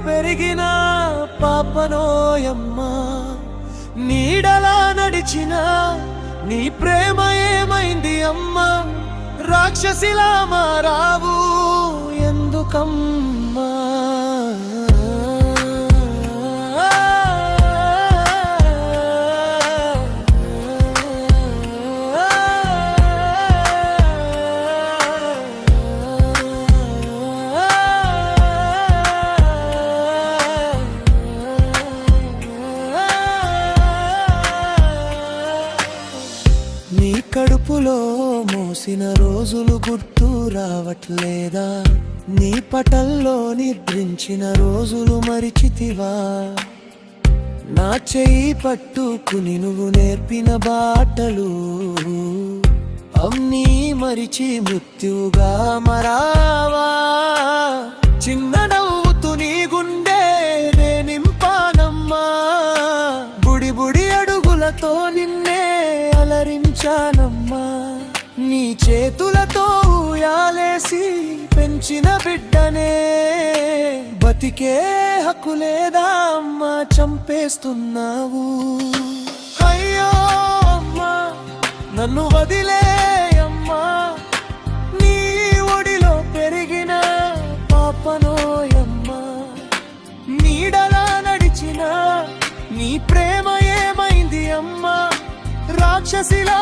పెరిగిన పాపనోయమ్మా, నీడలా నడిచిన నీ ప్రేమ ఏమైంది అమ్మా, రాక్షసిలా మారావు ఎందుకమ్మా? నీ కడుపులో మోసిన రోజులు గుర్తు రావట్లేదా? నీ పటల్లో నిద్రించిన రోజులు మరిచితివా? నా చెయ్యి పట్టుకుని నువ్వు నేర్పిన బాటలు అన్నీ మరిచి మృత్యుగా మరావా? చిన్న నవ్వుతూ నీ గుండె నింపానమ్మా, బుడి బుడి అడుగులతో నిన్నే అలరించానమ్మా, నీ చేతులతో ఉయ్యాలేసి పెంచిన బిడ్డనే బతికే హక్కు లేదా అమ్మా, చంపేస్తున్నావు. అయ్యో అమ్మా నన్ను వదిలేయమ్మా, నీ ఒడిలో పెరిగిన పాపనోయమ్మా, నీడలా నడిచిన నీ ప్రేమ ఏమైంది అమ్మా, రాక్షసిలా